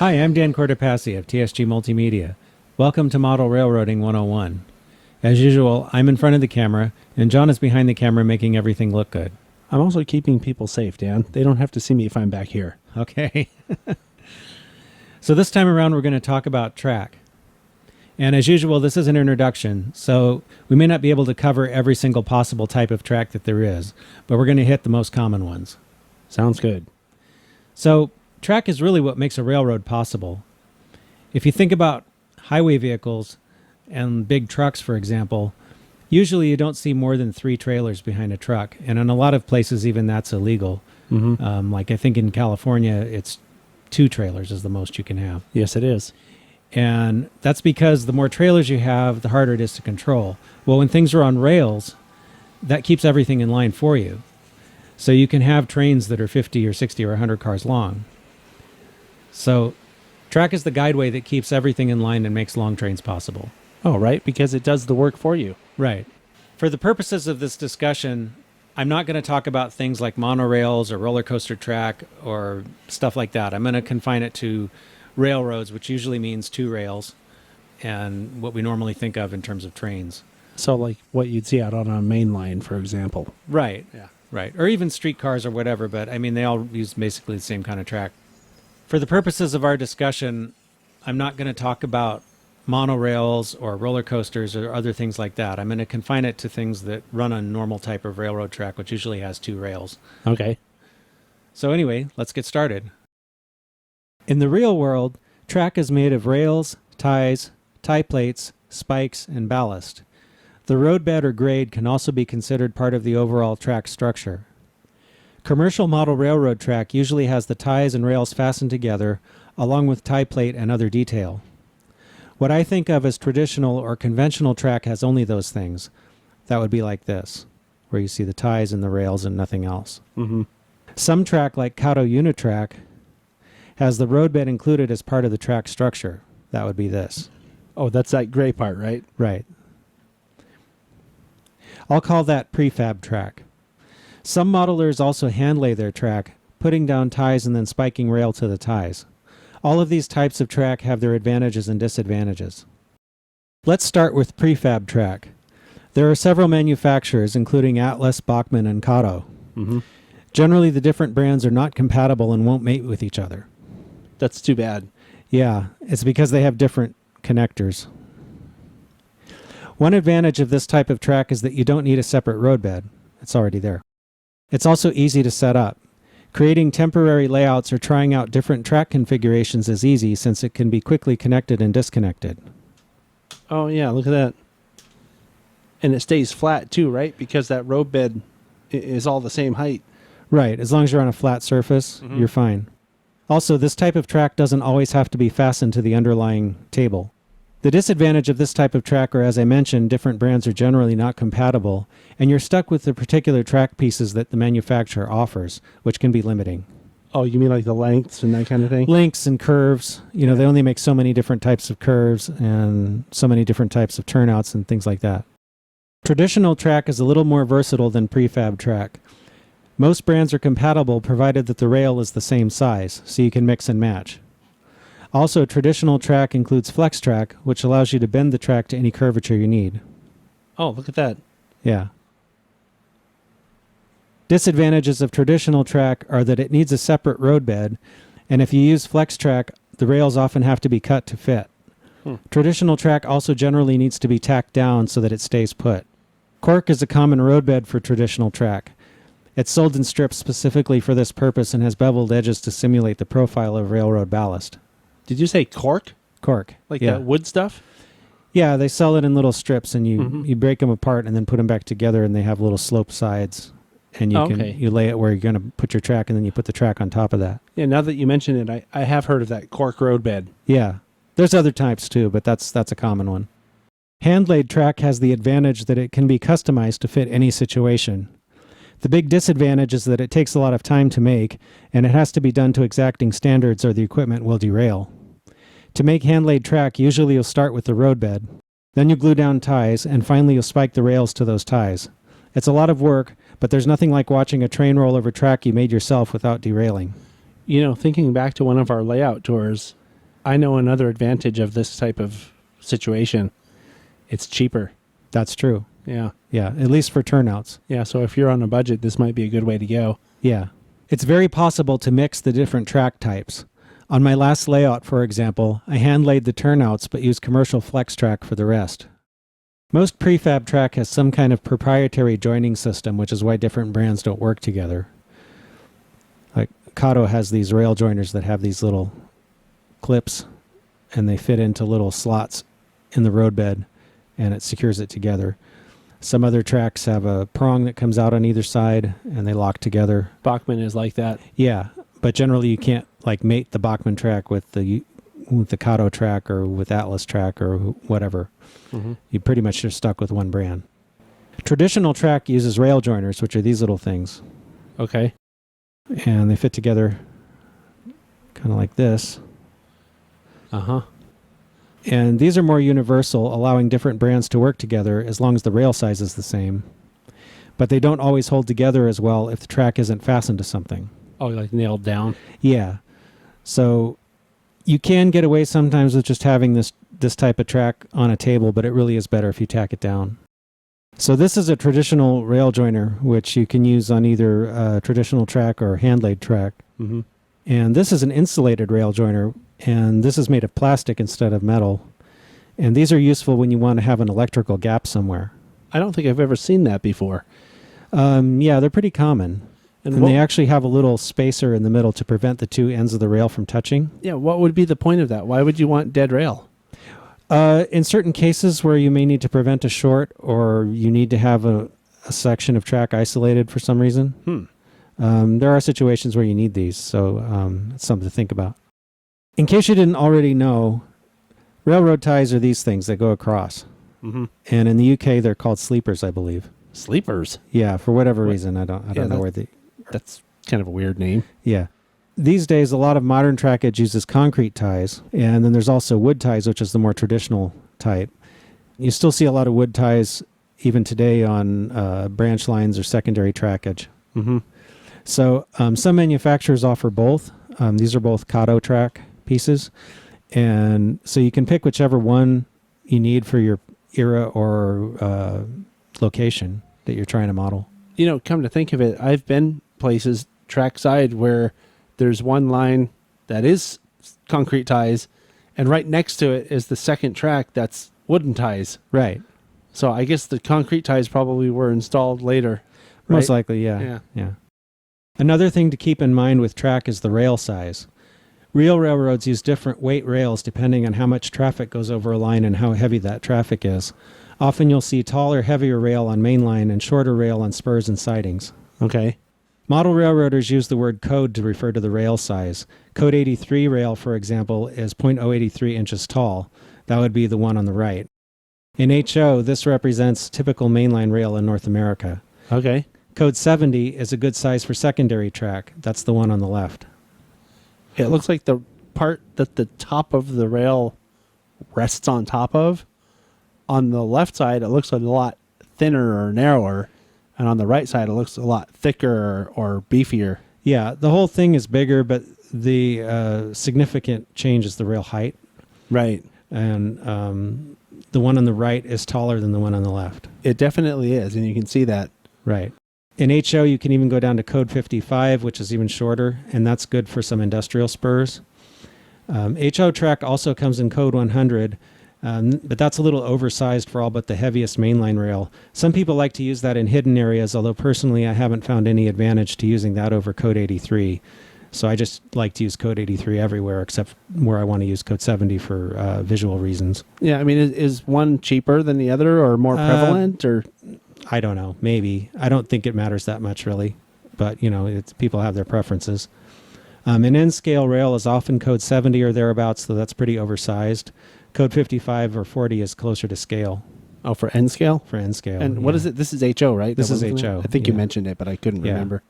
Hi, I'm Dan Cortopassi of TSG Multimedia. Welcome to Model Railroading 101. As usual, I'm in front of the camera, and John is behind the camera making everything look good. I'm also keeping people safe, Dan. They don't have to see me if I'm back here. Okay. So this time around, we're going to talk about track. And as usual, this is an introduction, so we may not be able to cover every single possible type of track that there is, but we're going to hit the most common ones. Sounds good. So track is really what makes a railroad possible. If you think about highway vehicles and big trucks, for example, usually you don't see more than 3 trailers behind a truck. And in a lot of places, even that's illegal. Mm-hmm. Like I think in California, it's 2 trailers is the most you can have. Yes, it is. And that's because the more trailers you have, the harder it is to control. Well, when things are on rails, that keeps everything in line for you. So you can have trains that are 50 or 60 or 100 cars long. So track is the guideway that keeps everything in line and makes long trains possible. Oh, right, because it does the work for you. Right. For the purposes of this discussion, I'm not going to talk about things like monorails or roller coaster track or stuff like that. I'm going to confine it to railroads, which usually means 2 rails, and what we normally think of in terms of trains. So like what you'd see out on a main line, for example. Right. Yeah. Right. Or even streetcars or whatever, but I mean, they all use basically the same kind of track. For the purposes of our discussion, I'm not going to talk about monorails or roller coasters or other things like that. I'm going to confine it to things that run on normal type of railroad track, which usually has 2 rails. Okay. So anyway, let's get started. In the real world, track is made of rails, ties, tie plates, spikes, and ballast. The roadbed or grade can also be considered part of the overall track structure. Commercial model railroad track usually has the ties and rails fastened together, along with tie plate and other detail. What I think of as traditional or conventional track has only those things. That would be like this, where you see the ties and the rails and nothing else. Mm-hmm. Some track, like Kato Unitrack, has the roadbed included as part of the track structure. That would be this. Oh, that's that gray part, right? Right. I'll call that prefab track. Some modelers also hand lay their track, putting down ties and then spiking rail to the ties. All of these types of track have their advantages and disadvantages. Let's start with prefab track. There are several manufacturers, including Atlas, Bachmann, and Kato. Mm-hmm. Generally, the different brands are not compatible and won't mate with each other. That's too bad. Yeah, it's because they have different connectors. One advantage of this type of track is that you don't need a separate roadbed. It's already there. It's also easy to set up. Creating temporary layouts or trying out different track configurations is easy since it can be quickly connected and disconnected. Oh, yeah, look at that. And it stays flat, too, right? Because that roadbed is all the same height. Right, as long as you're on a flat surface, you're fine. Also, this type of track doesn't always have to be fastened to the underlying table. The disadvantage of this type of track are, as I mentioned, different brands are generally not compatible, and you're stuck with the particular track pieces that the manufacturer offers, which can be limiting. Oh, you mean like the lengths and that kind of thing? Lengths and curves. You know, they only make so many different types of curves and so many different types of turnouts and things like that. Traditional track is a little more versatile than prefab track. Most brands are compatible provided that the rail is the same size, so you can mix and match. Also, traditional track includes flex track, which allows you to bend the track to any curvature you need. Oh, look at that. Yeah. Disadvantages of traditional track are that it needs a separate roadbed, and if you use flex track, the rails often have to be cut to fit. Traditional track also generally needs to be tacked down so that it stays put. Cork is a common roadbed for traditional track. It's sold in strips specifically for this purpose and has beveled edges to simulate the profile of railroad ballast. Did you say cork? Cork. Like yeah. that wood stuff? Yeah, they sell it in little strips, and you break them apart and then put them back together, and they have little slope sides. And you lay it where you're going to put your track, and then you put the track on top of that. Yeah, now that you mention it, I have heard of that cork roadbed. Yeah. There's other types too, but that's a common one. Hand-laid track has the advantage that it can be customized to fit any situation. The big disadvantage is that it takes a lot of time to make, and it has to be done to exacting standards or the equipment will derail. To make hand-laid track, usually you'll start with the roadbed. Then you glue down ties, and finally you'll spike the rails to those ties. It's a lot of work, but there's nothing like watching a train roll over track you made yourself without derailing. You know, thinking back to one of our layout tours, I know another advantage of this type of situation. It's cheaper. That's true. Yeah. Yeah, at least for turnouts. Yeah, so if you're on a budget, this might be a good way to go. Yeah. It's very possible to mix the different track types. On my last layout, for example, I hand-laid the turnouts but used commercial flex track for the rest. Most prefab track has some kind of proprietary joining system, which is why different brands don't work together. Like Kato has these rail joiners that have these little clips, and they fit into little slots in the roadbed, and it secures it together. Some other tracks have a prong that comes out on either side, and they lock together. Bachmann is like that. Yeah, but generally you can't like mate the Bachmann track with the Kato track or with Atlas track or whatever. Mm-hmm. You pretty much just stuck with one brand. Traditional track uses rail joiners, which are these little things, Okay. and they fit together kind of like this. Uh-huh. And these are more universal, allowing different brands to work together as long as the rail size is the same. But they don't always hold together as well if the track isn't fastened to something. Oh, like nailed down. Yeah. So you can get away sometimes with just having this type of track on a table, but it really is better if you tack it down. So this is a traditional rail joiner, which you can use on either a traditional track or hand-laid track. Mm-hmm. And this is an insulated rail joiner, and this is made of plastic instead of metal. And these are useful when you want to have an electrical gap somewhere. I don't think I've ever seen that before. Yeah, they're pretty common. And they actually have a little spacer in the middle to prevent the two ends of the rail from touching. Yeah, what would be the point of that? Why would you want dead rail? In certain cases where you may need to prevent a short or you need to have a section of track isolated for some reason, there are situations where you need these, so it's something to think about. In case you didn't already know, railroad ties are these things that go across. Mm-hmm. And in the UK, they're called sleepers, I believe. Sleepers? Yeah, for whatever reason. I don't know where they... That's kind of a weird name. Yeah. These days, a lot of modern trackage uses concrete ties, and then there's also wood ties, which is the more traditional type. You still see a lot of wood ties even today on branch lines or secondary trackage. Mm-hmm. So some manufacturers offer both. These are both Kato track pieces, and so you can pick whichever one you need for your era or location that you're trying to model. You know, come to think of it, I've been places trackside where there's one line that is concrete ties, and right next to it is the second track that's wooden ties. Right. So I guess the concrete ties probably were installed later. Right? Most likely, yeah. Another thing to keep in mind with track is the rail size. Real railroads use different weight rails depending on how much traffic goes over a line and how heavy that traffic is. Often you'll see taller, heavier rail on main line and shorter rail on spurs and sidings. Okay. Model railroaders use the word code to refer to the rail size. Code 83 rail, for example, is 0.083 inches tall. That would be the one on the right. In HO, this represents typical mainline rail in North America. Okay. Code 70 is a good size for secondary track. That's the one on the left. It looks like the part that the top of the rail rests on top of, on the left side, it looks a lot thinner or narrower. And on the right side, it looks a lot thicker or beefier. Yeah, the whole thing is bigger, but the significant change is the rail height. Right. And the one on the right is taller than the one on the left. It definitely is, and you can see that. Right. In HO, you can even go down to code 55, which is even shorter, and that's good for some industrial spurs. HO track also comes in code 100, but that's a little oversized for all but the heaviest mainline rail. Some people like to use that in hidden areas, although personally I haven't found any advantage to using that over code 83. So I just like to use code 83 everywhere except where I want to use code 70 for visual reasons. Yeah, I mean, is one cheaper than the other or more prevalent? Or I don't know, maybe. I don't think it matters that much really, but people have their preferences. An N-scale rail is often code 70 or thereabouts, so that's pretty oversized. Code 55 or 40 is closer to scale. Oh, for N scale? For N scale. And what is it? This is HO, right? This is HO. I think you mentioned it, but I couldn't remember.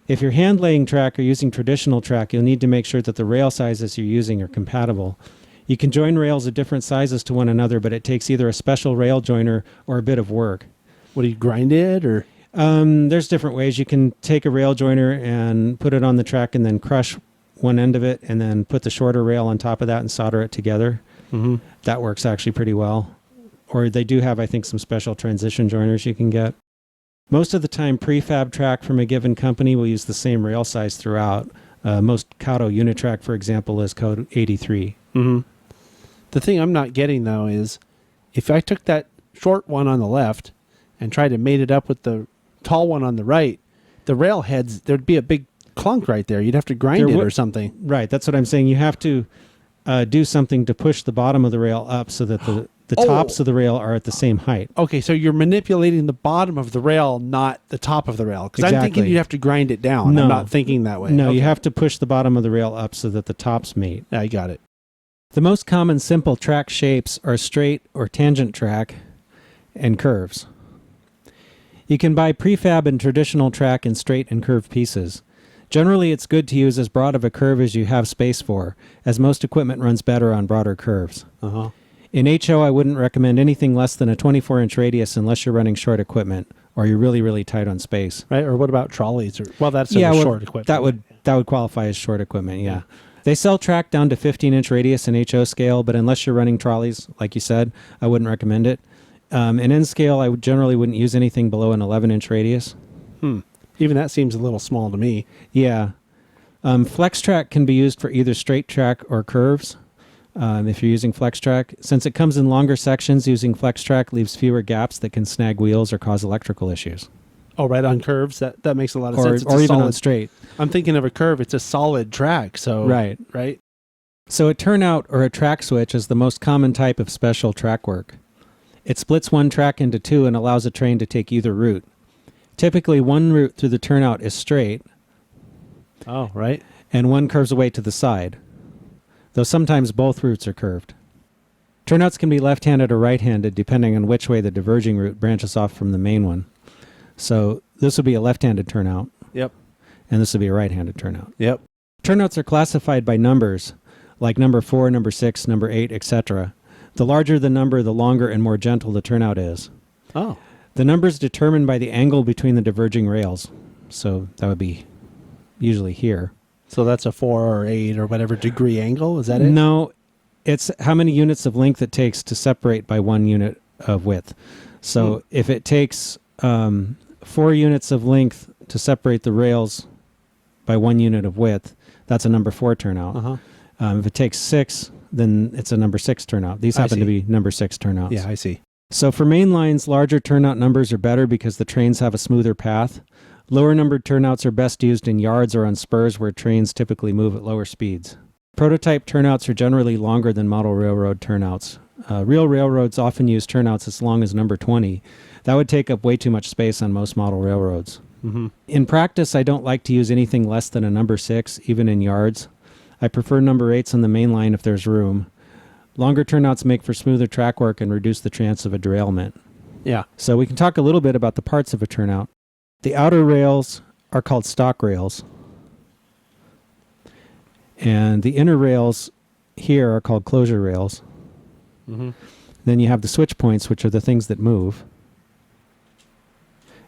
If you're hand laying track or using traditional track, you'll need to make sure that the rail sizes you're using are compatible. You can join rails of different sizes to one another, but it takes either a special rail joiner or a bit of work. What, do you grind it or? There's different ways. You can take a rail joiner and put it on the track and then crush one end of it and then put the shorter rail on top of that and solder it together. Mm-hmm. That works actually pretty well. Or they do have, I think, some special transition joiners you can get. Most of the time, prefab track from a given company will use the same rail size throughout. Most Kato Unitrack, for example, is code 83. Mm-hmm. The thing I'm not getting, though, is if I took that short one on the left and tried to mate it up with the tall one on the right, the rail heads, there'd be a big clunk right there. You'd have to grind it or something. Right, that's what I'm saying. You have to do something to push the bottom of the rail up so that the tops of the rail are at the same height. Okay, so you're manipulating the bottom of the rail, not the top of the rail. Because I'm thinking you'd have to grind it down. No. I'm not thinking that way. No, okay. You have to push the bottom of the rail up so that the tops mate. I got it. The most common simple track shapes are straight or tangent track and curves. You can buy prefab and traditional track in straight and curved pieces. Generally, it's good to use as broad of a curve as you have space for, as most equipment runs better on broader curves. Uh-huh. In HO, I wouldn't recommend anything less than a 24-inch radius unless you're running short equipment or you're really, really tight on space. Right, or what about trolleys? Well, that's short equipment. That would qualify as short equipment, yeah. They sell track down to 15-inch radius in HO scale, but unless you're running trolleys, like you said, I wouldn't recommend it. In N scale, I generally wouldn't use anything below an 11-inch radius. Even that seems a little small to me. Yeah. Flex track can be used for either straight track or curves. If you're using flex track, since it comes in longer sections, using flex track leaves fewer gaps that can snag wheels or cause electrical issues. Oh, right, on curves? That makes a lot of sense. Or even on straight. I'm thinking of a curve. It's a solid track. So Right. So a turnout or a track switch is the most common type of special track work. It splits one track into two and allows a train to take either route. Typically, one route through the turnout is straight. Oh, right. And one curves away to the side, though sometimes both routes are curved. Turnouts can be left-handed or right-handed depending on which way the diverging route branches off from the main one. So this would be a left-handed turnout. Yep. And this would be a right-handed turnout. Yep. Turnouts are classified by numbers, like number 4, number 6, number 8, etc. The larger the number, the longer and more gentle the turnout is. Oh. The number is determined by the angle between the diverging rails. So that would be usually here. So that's a 4 or 8 or whatever degree angle? Is that it? No, it's how many units of length it takes to separate by 1 unit of width. So if it takes 4 units of length to separate the rails by 1 unit of width, that's a number 4 turnout. Uh-huh. If it takes 6, then it's a number 6 turnout. These happen to be number 6 turnouts. Yeah, I see. So for main lines, larger turnout numbers are better because the trains have a smoother path. Lower numbered turnouts are best used in yards or on spurs where trains typically move at lower speeds. Prototype turnouts are generally longer than model railroad turnouts. Real railroads often use turnouts as long as number 20. That would take up way too much space on most model railroads. Mm-hmm. In practice, I don't like to use anything less than a number 6, even in yards. I prefer number 8s on the main line if there's room. Longer turnouts make for smoother track work and reduce the chance of a derailment. Yeah. So we can talk a little bit about the parts of a turnout. The outer rails are called stock rails. And the inner rails here are called closure rails. Mm-hmm. Then you have the switch points, which are the things that move.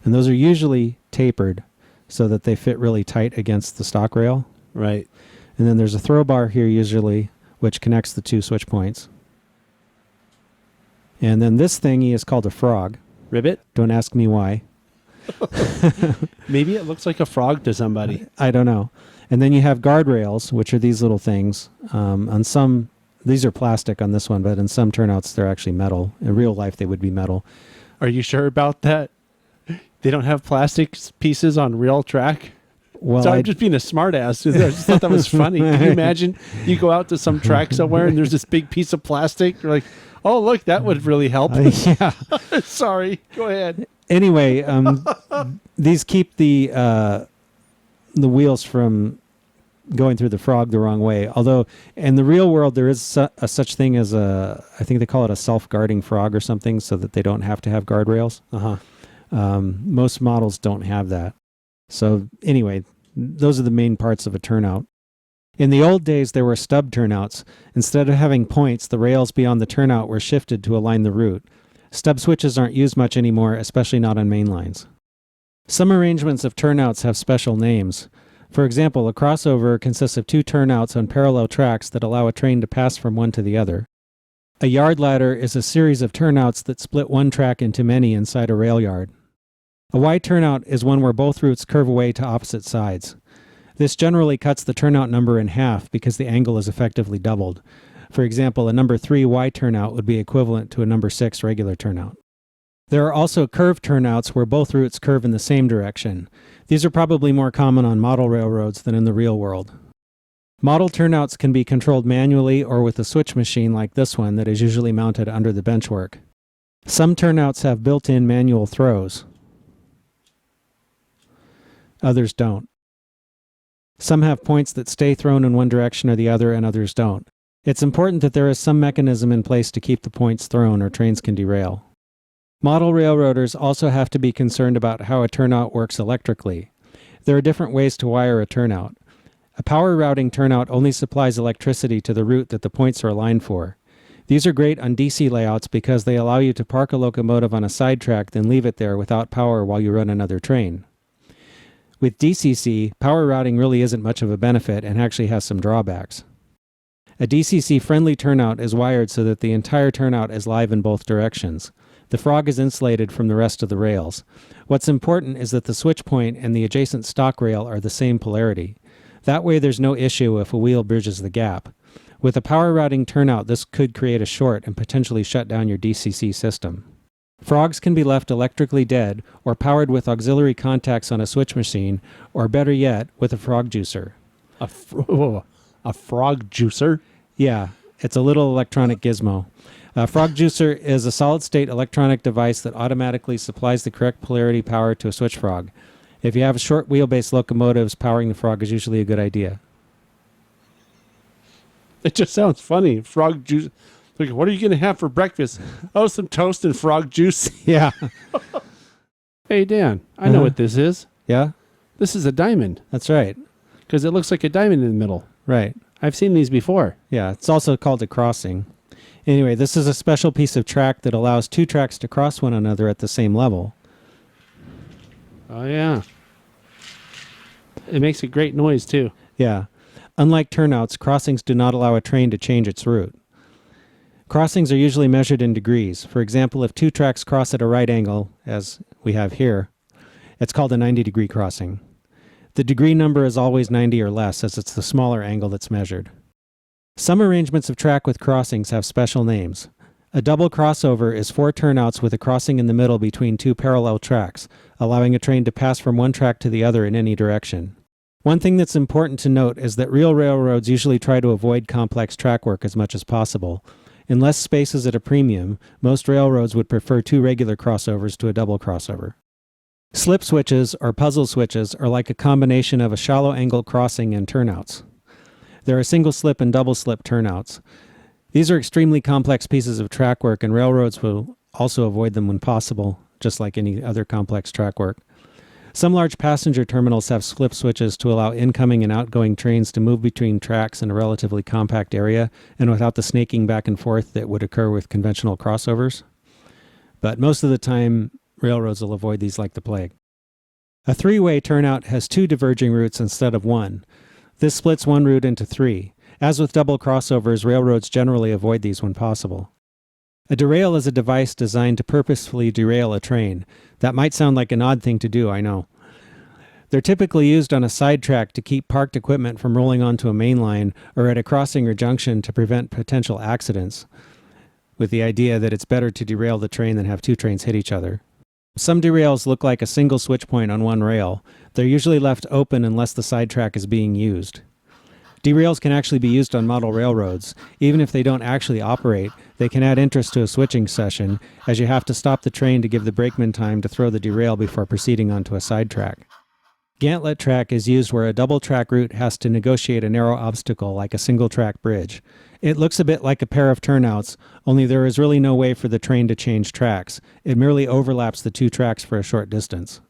And those are usually tapered so that they fit really tight against the stock rail. Right. And then there's a throw bar here usually, which connects the two switch points. And then this thingy is called a frog. Ribbit? Don't ask me why. Maybe it looks like a frog to somebody. I don't know. And then you have guardrails, which are these little things. On some, these are plastic on this one, but in some turnouts they're actually metal. In real life they would be metal. Are you sure about that? They don't have plastic pieces on real track? Well, So I'm just being a smartass. I just thought that was funny. Can you imagine you go out to some track somewhere and there's this big piece of plastic? You're like, oh, look, that would really help. yeah. Sorry. Go ahead. Anyway, these keep the wheels from going through the frog the wrong way. Although in the real world there is a such thing as I think they call it a self-guarding frog or something, so that they don't have to have guardrails. Most models don't have that. So anyway, those are the main parts of a turnout. In the old days, there were stub turnouts. Instead of having points, the rails beyond the turnout were shifted to align the route. Stub switches aren't used much anymore, especially not on main lines. Some arrangements of turnouts have special names. For example, a crossover consists of two turnouts on parallel tracks that allow a train to pass from one to the other. A yard ladder is a series of turnouts that split one track into many inside a rail yard. A Y turnout is one where both routes curve away to opposite sides. This generally cuts the turnout number in half because the angle is effectively doubled. For example, a number 3 Y turnout would be equivalent to a number 6 regular turnout. There are also curved turnouts where both routes curve in the same direction. These are probably more common on model railroads than in the real world. Model turnouts can be controlled manually or with a switch machine like this one that is usually mounted under the benchwork. Some turnouts have built-in manual throws. Others don't. Some have points that stay thrown in one direction or the other, and others don't. It's important that there is some mechanism in place to keep the points thrown, or trains can derail. Model railroaders also have to be concerned about how a turnout works electrically. There are different ways to wire a turnout. A power routing turnout only supplies electricity to the route that the points are aligned for. These are great on DC layouts because they allow you to park a locomotive on a sidetrack, then leave it there without power while you run another train. With DCC, power routing really isn't much of a benefit and actually has some drawbacks. A DCC-friendly turnout is wired so that the entire turnout is live in both directions. The frog is insulated from the rest of the rails. What's important is that the switch point and the adjacent stock rail are the same polarity. That way there's no issue if a wheel bridges the gap. With a power routing turnout, this could create a short and potentially shut down your DCC system. Frogs can be left electrically dead or powered with auxiliary contacts on a switch machine, or better yet, with a frog juicer. A frog juicer? Yeah, it's a little electronic gizmo. A frog juicer is a solid-state electronic device that automatically supplies the correct polarity power to a switch frog. If you have short wheelbase locomotives, powering the frog is usually a good idea. It just sounds funny. Frog juice. Like, what are you going to have for breakfast? Oh, some toast and frog juice. Yeah. Hey, Dan, I know what this is. Yeah? This is a diamond That's right. because it looks like a diamond in the middle. Right. I've seen these before. Yeah, it's also called a crossing. Anyway, this is a special piece of track that allows two tracks to cross one another at the same level. Oh, yeah. It makes a great noise, too. Yeah. Unlike turnouts, crossings do not allow a train to change its route. Crossings are usually measured in degrees. For example, if two tracks cross at a right angle, as we have here, it's called a 90-degree crossing. The degree number is always 90 or less, as it's the smaller angle that's measured. Some arrangements of track with crossings have special names. A double crossover is 4 turnouts with a crossing in the middle between 2 parallel tracks, allowing a train to pass from one track to the other in any direction. One thing that's important to note is that real railroads usually try to avoid complex track work as much as possible. Unless space is at a premium, most railroads would prefer 2 regular crossovers to a double crossover. Slip switches, or puzzle switches, are like a combination of a shallow angle crossing and turnouts. There are single slip and double slip turnouts. These are extremely complex pieces of track work, and railroads will also avoid them when possible, just like any other complex track work. Some large passenger terminals have slip switches to allow incoming and outgoing trains to move between tracks in a relatively compact area and without the snaking back and forth that would occur with conventional crossovers. But most of the time, railroads will avoid these like the plague. A 3-way turnout has 2 diverging routes instead of 1. This splits one route into 3. As with double crossovers, railroads generally avoid these when possible. A derail is a device designed to purposefully derail a train. That might sound like an odd thing to do, I know. They're typically used on a sidetrack to keep parked equipment from rolling onto a main line or at a crossing or junction to prevent potential accidents, with the idea that it's better to derail the train than have 2 trains hit each other. Some derails look like a single switch point on one rail. They're usually left open unless the sidetrack is being used. Derails can actually be used on model railroads. Even if they don't actually operate, they can add interest to a switching session, as you have to stop the train to give the brakeman time to throw the derail before proceeding onto a sidetrack. Gantlet track is used where a double-track route has to negotiate a narrow obstacle like a single-track bridge. It looks a bit like a pair of turnouts, only there is really no way for the train to change tracks. It merely overlaps the 2 tracks for a short distance.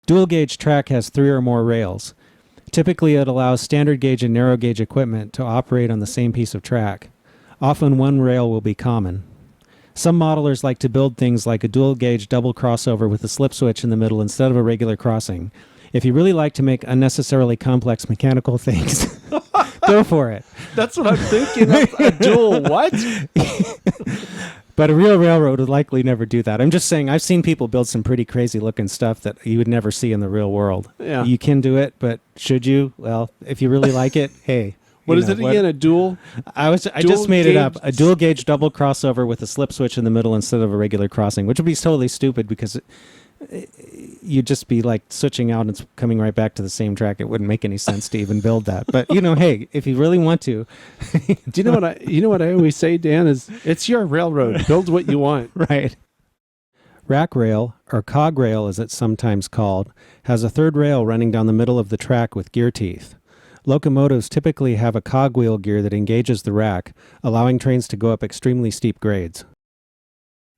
Dual-gauge track has 3 or more rails. Typically, it allows standard gauge and narrow gauge equipment to operate on the same piece of track. Often one rail will be common. Some modelers like to build things like a dual gauge double crossover with a slip switch in the middle instead of a regular crossing. If you really like to make unnecessarily complex mechanical things, go for it. That's what I'm thinking. A dual what? But a real railroad would likely never do that. I'm just saying, I've seen people build some pretty crazy looking stuff that you would never see in the real world. Yeah. You can do it, but should you? Well, if you really like it, hey. What is it again? A dual? I just made it up. A dual gauge double crossover with a slip switch in the middle instead of a regular crossing, which would be totally stupid because you'd just be like switching out and coming right back to the same track. It wouldn't make any sense to even build that. But hey, if you really want to, do you know what I always say, Dan? Is it's your railroad. Build what you want. Right. Rack rail, or cog rail as it's sometimes called, has a third rail running down the middle of the track with gear teeth. Locomotives typically have a cogwheel gear that engages the rack, allowing trains to go up extremely steep grades.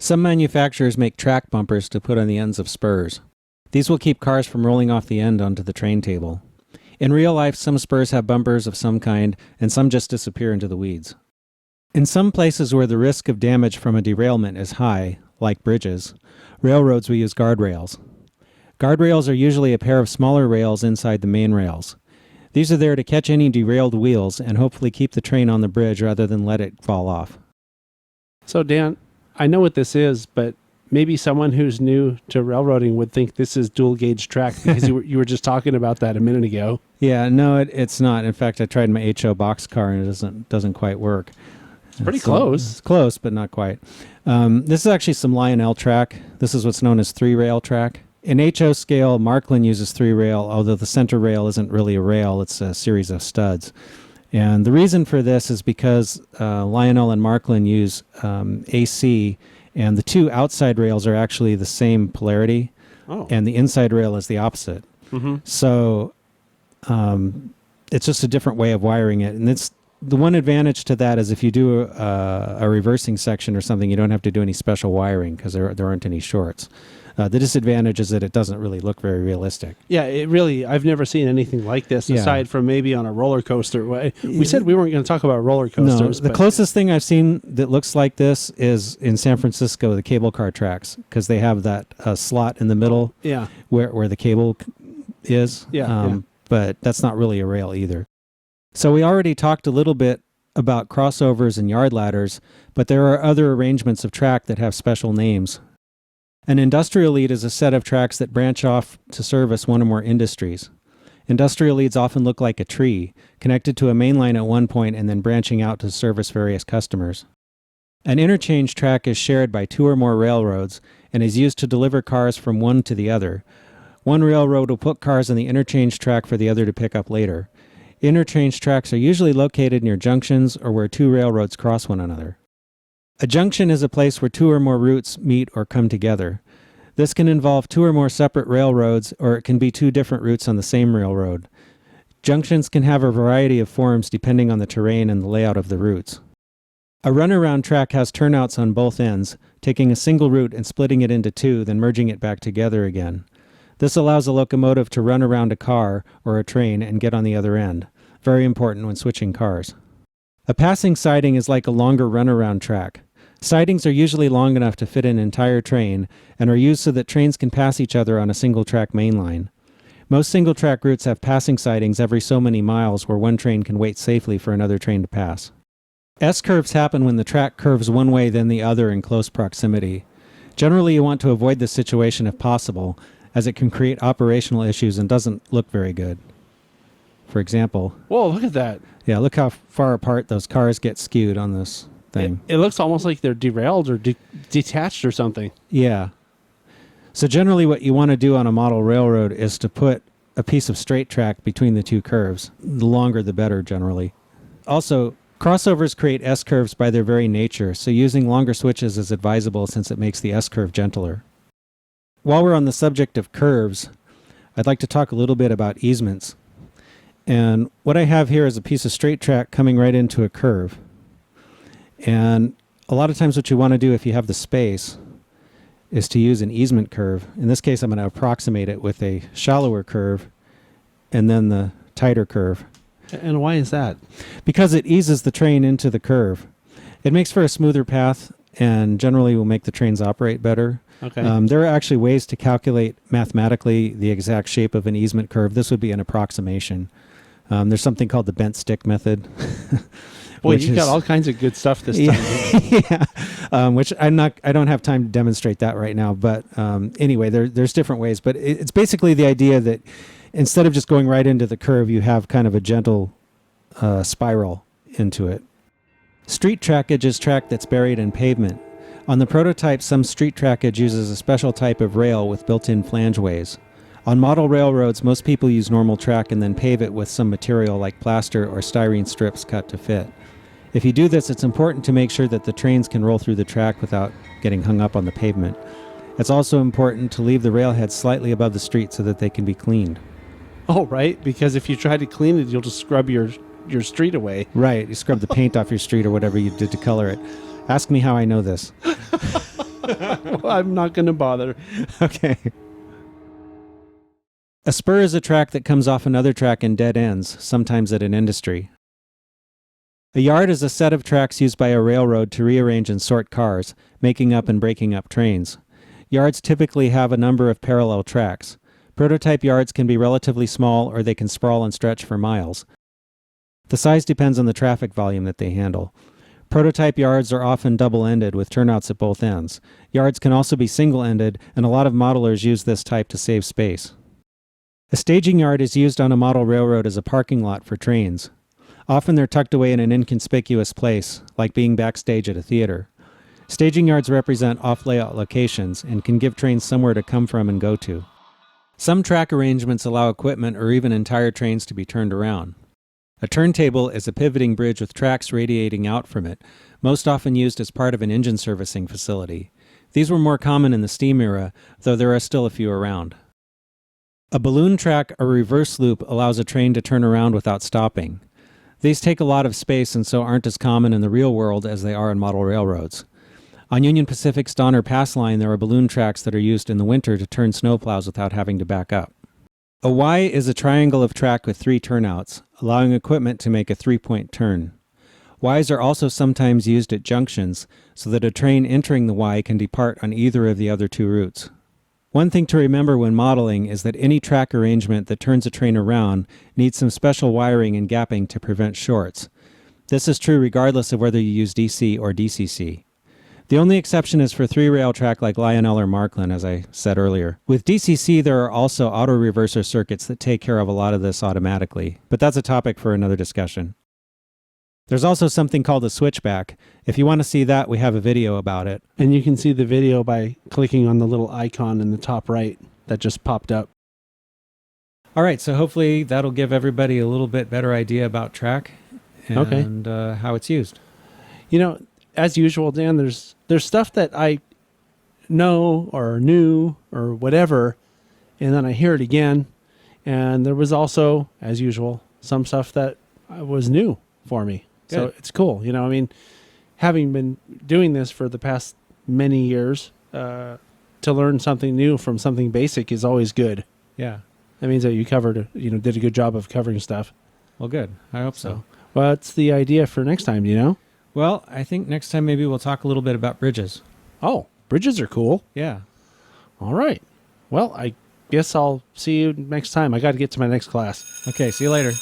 Some manufacturers make track bumpers to put on the ends of spurs. These will keep cars from rolling off the end onto the train table. In real life, some spurs have bumpers of some kind, and some just disappear into the weeds. In some places where the risk of damage from a derailment is high, like bridges, railroads will use guardrails. Guardrails are usually a pair of smaller rails inside the main rails. These are there to catch any derailed wheels and hopefully keep the train on the bridge rather than let it fall off. So, Dan, I know what this is, but maybe someone who's new to railroading would think this is dual gauge track because you were just talking about that a minute ago. Yeah, no, it's not. In fact, I tried my HO box car and it doesn't quite work. It's pretty close. It's close, but not quite. This is actually some Lionel track. This is what's known as 3-rail track. In HO scale, Markland uses 3-rail, although the center rail isn't really a rail, it's a series of studs. And the reason for this is because Lionel and Markland use AC, and the two outside rails are actually the same polarity, and the inside rail is the opposite. Mm-hmm. So it's just a different way of wiring it. And it's the one advantage to that is if you do a reversing section or something, you don't have to do any special wiring because there aren't any shorts. The disadvantage is that it doesn't really look very realistic. Yeah, I've never seen anything like this aside from maybe on a roller coaster. We said we weren't going to talk about roller coasters. No, the closest thing I've seen that looks like this is in San Francisco, the cable car tracks, because they have that slot in the middle where the cable is. But that's not really a rail either. So we already talked a little bit about crossovers and yard ladders, but there are other arrangements of track that have special names. An industrial lead is a set of tracks that branch off to service one or more industries. Industrial leads often look like a tree, connected to a main line at one point and then branching out to service various customers. An interchange track is shared by 2 or more railroads and is used to deliver cars from one to the other. One railroad will put cars on the interchange track for the other to pick up later. Interchange tracks are usually located near junctions or where 2 railroads cross one another. A junction is a place where 2 or more routes meet or come together. This can involve 2 or more separate railroads, or it can be 2 different routes on the same railroad. Junctions can have a variety of forms depending on the terrain and the layout of the routes. A runaround track has turnouts on both ends, taking a single route and splitting it into 2, then merging it back together again. This allows a locomotive to run around a car or a train and get on the other end. Very important when switching cars. A passing siding is like a longer runaround track. Sidings are usually long enough to fit an entire train and are used so that trains can pass each other on a single-track main line. Most single-track routes have passing sidings every so many miles where one train can wait safely for another train to pass. S-curves happen when the track curves one way then the other in close proximity. Generally, you want to avoid this situation if possible, as it can create operational issues and doesn't look very good. For example... Whoa, look at that. Yeah, look how far apart those cars get skewed on this thing. It looks almost like they're derailed or detached or something. Yeah. So generally what you want to do on a model railroad is to put a piece of straight track between the 2 curves. The longer the better, generally. Also, crossovers create S-curves by their very nature, so using longer switches is advisable since it makes the S-curve gentler. While we're on the subject of curves, I'd like to talk a little bit about easements. And what I have here is a piece of straight track coming right into a curve. And a lot of times what you want to do if you have the space is to use an easement curve. In this case, I'm going to approximate it with a shallower curve and then the tighter curve. And why is that? Because it eases the train into the curve. It makes for a smoother path, and generally will make the trains operate better. Okay. There are actually ways to calculate mathematically the exact shape of an easement curve. This would be an approximation. There's something called the bent stick method. Boy, you got all kinds of good stuff this time. Yeah. Which I don't have time to demonstrate that right now. But anyway, there's different ways. But it's basically the idea that instead of just going right into the curve, you have kind of a gentle spiral into it. Street trackage is track that's buried in pavement. On the prototype, some street trackage uses a special type of rail with built-in flangeways. On model railroads, most people use normal track and then pave it with some material like plaster or styrene strips cut to fit. If you do this, it's important to make sure that the trains can roll through the track without getting hung up on the pavement. It's also important to leave the railheads slightly above the street so that they can be cleaned. Oh, right, because if you try to clean it, you'll just scrub your street away. Right, you scrub the paint off your street or whatever you did to color it. Ask me how I know this. Well, I'm not going to bother. Okay. A spur is a track that comes off another track in dead ends, sometimes at an industry. A yard is a set of tracks used by a railroad to rearrange and sort cars, making up and breaking up trains. Yards typically have a number of parallel tracks. Prototype yards can be relatively small or they can sprawl and stretch for miles. The size depends on the traffic volume that they handle. Prototype yards are often double-ended with turnouts at both ends. Yards can also be single-ended, and a lot of modelers use this type to save space. A staging yard is used on a model railroad as a parking lot for trains. Often they're tucked away in an inconspicuous place, like being backstage at a theater. Staging yards represent off-layout locations and can give trains somewhere to come from and go to. Some track arrangements allow equipment or even entire trains to be turned around. A turntable is a pivoting bridge with tracks radiating out from it, most often used as part of an engine servicing facility. These were more common in the steam era, though there are still a few around. A balloon track or reverse loop allows a train to turn around without stopping. These take a lot of space and so aren't as common in the real world as they are in model railroads. On Union Pacific's Donner Pass line, there are balloon tracks that are used in the winter to turn snowplows without having to back up. A Y is a triangle of track with 3 turnouts, allowing equipment to make a 3-point turn. Ys are also sometimes used at junctions, so that a train entering the Y can depart on either of the other 2 routes. One thing to remember when modeling is that any track arrangement that turns a train around needs some special wiring and gapping to prevent shorts. This is true regardless of whether you use DC or DCC. The only exception is for 3-rail track like Lionel or Markland, as I said earlier. With DCC, there are also auto-reverser circuits that take care of a lot of this automatically, but that's a topic for another discussion. There's also something called a switchback. If you want to see that, we have a video about it. And you can see the video by clicking on the little icon in the top right that just popped up. All right, so hopefully that'll give everybody a little bit better idea about track and how it's used. You know, as usual, Dan, there's stuff that I know or knew or whatever, and then I hear it again. And there was also, as usual, some stuff that was new for me. Good. So it's cool. You know, I mean, having been doing this for the past many years, to learn something new from something basic is always good. Yeah. That means that you did a good job of covering stuff. Well, good. I hope so. What's the idea for next time, do you know? Well, I think next time maybe we'll talk a little bit about bridges. Oh, bridges are cool. Yeah. All right. Well, I guess I'll see you next time. I got to get to my next class. Okay, see you later.